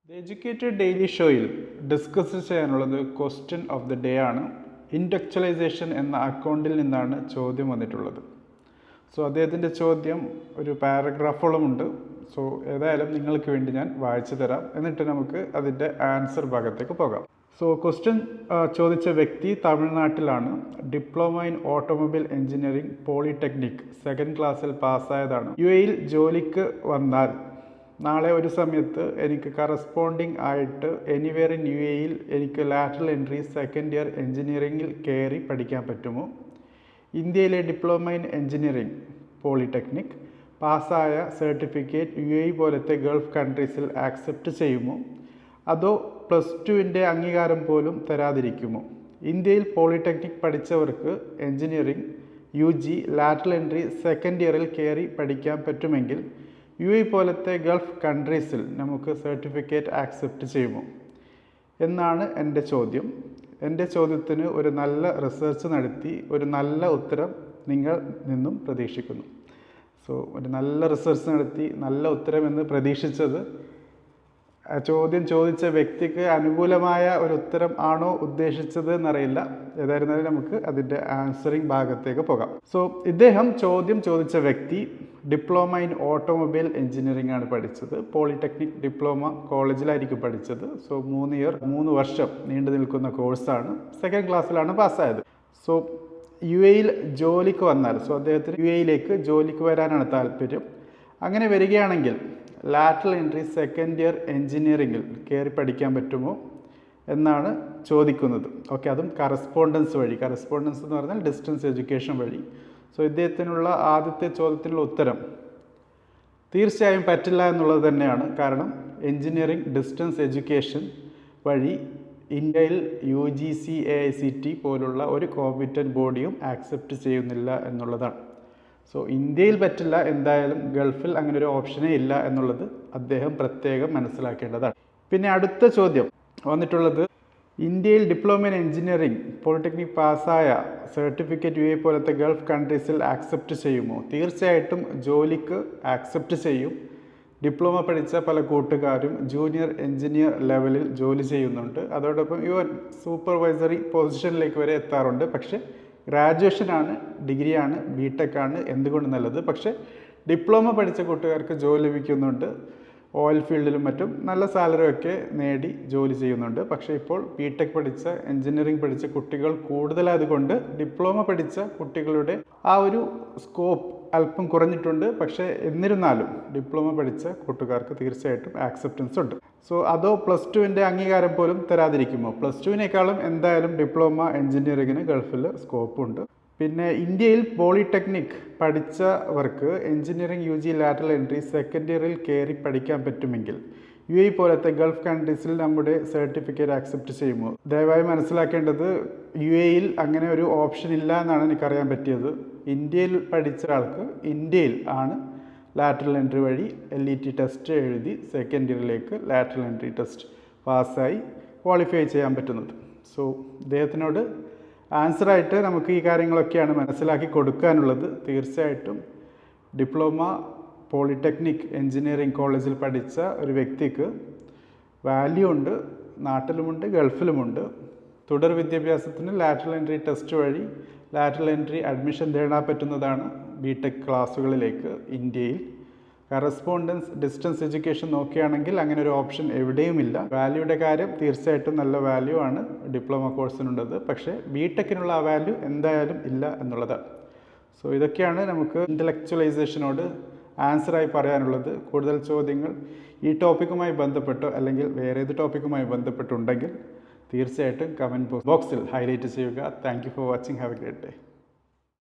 The educated daily ഷോയിൽ discuss ചെയ്യാനുള്ളത് question of the day ആണ്. ഇൻഡക്ച്വലൈസേഷൻ എന്ന അക്കൗണ്ടിൽ നിന്നാണ് ചോദ്യം വന്നിട്ടുള്ളത്. സോ അദ്ദേഹത്തിൻ്റെ ചോദ്യം ഒരു പാരഗ്രാഫോളമുണ്ട്. സോ ഏതായാലും നിങ്ങൾക്ക് വേണ്ടി ഞാൻ വായിച്ചു തരാം, എന്നിട്ട് നമുക്ക് അതിൻ്റെ ആൻസർ ഭാഗത്തേക്ക് പോകാം. സോ ക്വസ്റ്റ്യൻ ചോദിച്ച വ്യക്തി തമിഴ്നാട്ടിലാണ്. Diploma in automobile engineering polytechnic second ക്ലാസ്സിൽ പാസ്സായതാണ്. UAE ജോലിക്ക് വന്നാൽ നാളെ ഒരു സമയത്ത് എനിക്ക് കറസ്പോണ്ടിങ് ആയിട്ട് എനിവെയർ ഇൻ UAE എനിക്ക് ലാറ്ററൽ എൻട്രി സെക്കൻഡ് ഇയർ എഞ്ചിനീയറിംഗിൽ കയറി പഠിക്കാൻ പറ്റുമോ? ഇന്ത്യയിലെ ഡിപ്ലോമ ഇൻ എഞ്ചിനീയറിംഗ് പോളിടെക്നിക് പാസ്സായ സർട്ടിഫിക്കറ്റ് UAE പോലത്തെ ഗൾഫ് കൺട്രീസിൽ ആക്സെപ്റ്റ് ചെയ്യുമോ? അതോ +2 അംഗീകാരം പോലും തരാതിരിക്കുമോ? ഇന്ത്യയിൽ പോളിടെക്നിക് പഠിച്ചവർക്ക് engineering UG lateral entry second ഇയറിൽ കയറി പഠിക്കാൻ പറ്റുമെങ്കിൽ UAE പോലത്തെ ഗൾഫ് കൺട്രീസിൽ നമുക്ക് സർട്ടിഫിക്കറ്റ് ആക്സെപ്റ്റ് ചെയ്യുമോ എന്നാണ് എൻ്റെ ചോദ്യം. എൻ്റെ ചോദ്യത്തിന് ഒരു നല്ല റിസർച്ച് നടത്തി ഒരു നല്ല ഉത്തരം നിങ്ങൾ നിന്നും പ്രതീക്ഷിക്കുന്നു. സോ ഒരു നല്ല റിസർച്ച് നടത്തി നല്ല ഉത്തരം എന്ന് പ്രതീക്ഷിച്ചത് ചോദ്യം ചോദിച്ച വ്യക്തിക്ക് അനുകൂലമായ ഒരു ഉത്തരം ആണോ ഉദ്ദേശിച്ചത് എന്നറിയില്ല. ഏതായിരുന്നാലും നമുക്ക് അതിൻ്റെ ആൻസറിങ് ഭാഗത്തേക്ക് പോകാം. സോ ഇദ്ദേഹം ചോദ്യം ചോദിച്ച വ്യക്തി ഡിപ്ലോമ ഇൻ ഓട്ടോമൊബൈൽ എഞ്ചിനീയറിംഗ് ആണ് പഠിച്ചത്. പോളിടെക്നിക് ഡിപ്ലോമ കോളേജിലായിരിക്കും പഠിച്ചത്. സോ 3 വർഷം നീണ്ടു നിൽക്കുന്ന കോഴ്സാണ്. സെക്കൻഡ് ക്ലാസ്സിലാണ് പാസ്സായത്. സോ UAE ജോലിക്ക് വന്നാൽ, സോ അദ്ദേഹത്തിന് UAE ജോലിക്ക് വരാനാണ് താല്പര്യം. അങ്ങനെ വരികയാണെങ്കിൽ ലാറ്ററൽ എൻട്രി സെക്കൻഡ് ഇയർ എഞ്ചിനീയറിംഗിൽ കയറി പഠിക്കാൻ പറ്റുമോ എന്നാണ് ചോദിക്കുന്നത്. ഓക്കെ, അതും കറസ്പോണ്ടൻസ് വഴി. കറസ്പോണ്ടൻസ് എന്ന് പറഞ്ഞാൽ ഡിസ്റ്റൻസ് എഡ്യൂക്കേഷൻ വഴി. സോ ഇദ്ദേഹത്തിനുള്ള ആദ്യത്തെ ചോദ്യത്തിനുള്ള ഉത്തരം തീർച്ചയായും പറ്റില്ല എന്നുള്ളത് തന്നെയാണ്. കാരണം എഞ്ചിനീയറിംഗ് ഡിസ്റ്റൻസ് എഡ്യൂക്കേഷൻ വഴി ഇന്ത്യയിൽ UGC AICT പോലുള്ള ഒരു കോമ്പറ്റൻറ്റ് ബോഡിയും ആക്സെപ്റ്റ് ചെയ്യുന്നില്ല എന്നുള്ളതാണ്. സോ ഇന്ത്യയിൽ പറ്റില്ല, എന്തായാലും ഗൾഫിൽ അങ്ങനെ ഒരു ഓപ്ഷനേ ഇല്ല എന്നുള്ളത് അദ്ദേഹം പ്രത്യേകം മനസ്സിലാക്കേണ്ടതാണ്. പിന്നെ അടുത്ത ചോദ്യം വന്നിട്ടുള്ളത്, ഇന്ത്യയിൽ ഡിപ്ലോമ ഇൻ എഞ്ചിനീയറിംഗ് പോളിടെക്നിക് പാസ്സായ സർട്ടിഫിക്കറ്റ് UAE പോലത്തെ ഗൾഫ് കൺട്രീസിൽ ആക്സെപ്റ്റ് ചെയ്യുമോ? തീർച്ചയായിട്ടും ജോലിക്ക് ആക്സെപ്റ്റ് ചെയ്യും. ഡിപ്ലോമ പഠിച്ച പല കൂട്ടുകാരും ജൂനിയർ എഞ്ചിനീയർ ലെവലിൽ ജോലി ചെയ്യുന്നുണ്ട്. അതോടൊപ്പം ഇവൻ സൂപ്പർവൈസറി പൊസിഷനിലേക്ക് വരെ എത്താറുണ്ട്. പക്ഷേ ഗ്രാജുവേഷനാണ്, ഡിഗ്രിയാണ്, BTech ആണ് എന്തുകൊണ്ട് നല്ലത്. പക്ഷേ ഡിപ്ലോമ പഠിച്ച കൂട്ടുകാർക്ക് ജോലി ലഭിക്കുന്നുണ്ട്. ഓയിൽ ഫീൽഡിലും മറ്റും നല്ല സാലറി ഒക്കെ നേടി ജോലി ചെയ്യുന്നുണ്ട്. പക്ഷേ ഇപ്പോൾ BTech പഠിച്ച എഞ്ചിനീയറിംഗ് പഠിച്ച കുട്ടികൾ കൂടുതലായതുകൊണ്ട് ഡിപ്ലോമ പഠിച്ച കുട്ടികളുടെ ആ ഒരു സ്കോപ്പ് അല്പം കുറഞ്ഞിട്ടുണ്ട്. പക്ഷേ എന്നിരുന്നാലും ഡിപ്ലോമ പഠിച്ച കൂട്ടുകാർക്ക് തീർച്ചയായിട്ടും ആക്സെപ്റ്റൻസ് ഉണ്ട്. സോ അതോ +2 അംഗീകാരം പോലും തരാതിരിക്കുമോ? +2 എന്തായാലും ഡിപ്ലോമ എഞ്ചിനീയറിംഗിന് ഗൾഫിൽ സ്കോപ്പുണ്ട്. പിന്നെ ഇന്ത്യയിൽ പോളിടെക്നിക് പഠിച്ചവർക്ക് engineering UG lateral entry second ഇയറിൽ കയറി പഠിക്കാൻ പറ്റുമെങ്കിൽ UAE പോലത്തെ ഗൾഫ് കൺട്രീസിൽ നമ്മുടെ സർട്ടിഫിക്കറ്റ് ആക്സെപ്റ്റ് ചെയ്യുമോ? ദയവായി മനസ്സിലാക്കേണ്ടത് UAE അങ്ങനെ ഒരു ഓപ്ഷൻ ഇല്ല എന്നാണ് എനിക്കറിയാൻ പറ്റിയത്. ഇന്ത്യയിൽ പഠിച്ച ആൾക്ക് ഇന്ത്യയിൽ ആണ് ലാറ്ററൽ എൻട്രി വഴി LET ടെസ്റ്റ് എഴുതി സെക്കൻഡ് ഇയറിലേക്ക് ലാറ്ററൽ എൻട്രി ടെസ്റ്റ് പാസ്സായി ക്വാളിഫൈ ചെയ്യാൻ പറ്റുന്നത്. സോ ഇദ്ദേഹത്തിനോട് ആൻസറായിട്ട് നമുക്ക് ഈ കാര്യങ്ങളൊക്കെയാണ് മനസ്സിലാക്കി കൊടുക്കാനുള്ളത്. തീർച്ചയായിട്ടും ഡിപ്ലോമ പോളിടെക്നിക് എഞ്ചിനീയറിംഗ് കോളേജിൽ പഠിച്ച ഒരു വ്യക്തിക്ക് വാല്യൂ ഉണ്ട്, നാട്ടിലുമുണ്ട് ഗൾഫിലുമുണ്ട്. തുടർ വിദ്യാഭ്യാസത്തിന് ലാറ്ററൽ എൻട്രി ടെസ്റ്റ് വഴി ലാറ്ററൽ എൻട്രി അഡ്മിഷൻ നേടാൻ പറ്റുന്നതാണ് BTech ക്ലാസ്സുകളിലേക്ക് ഇന്ത്യയിൽ. കറസ്പോണ്ടൻസ് ഡിസ്റ്റൻസ് എഡ്യൂക്കേഷൻ നോക്കുകയാണെങ്കിൽ അങ്ങനെ ഒരു ഓപ്ഷൻ എവിടെയുമില്ല. വാല്യൂയുടെ കാര്യം തീർച്ചയായിട്ടും നല്ല വാല്യൂ ആണ് ഡിപ്ലോമ കോഴ്സിനുള്ളത്. പക്ഷേ BTechനുള്ള ആ വാല്യൂ എന്തായാലും ഇല്ല എന്നുള്ളതാണ്. സോ ഇതൊക്കെയാണ് നമുക്ക് ഇൻ്റലക്ച്വലൈസേഷനോട് ആൻസറായി പറയാനുള്ളത്. കൂടുതൽ ചോദ്യങ്ങൾ ഈ ടോപ്പിക്കുമായി ബന്ധപ്പെട്ടോ അല്ലെങ്കിൽ വേറെ ഏത് ടോപ്പിക്കുമായി ബന്ധപ്പെട്ടുണ്ടെങ്കിൽ തീർച്ചയായിട്ടും കമൻറ്റ് ബോക്സിൽ ഹൈലൈറ്റ് ചെയ്യുക. Thank you for watching. Have A great day.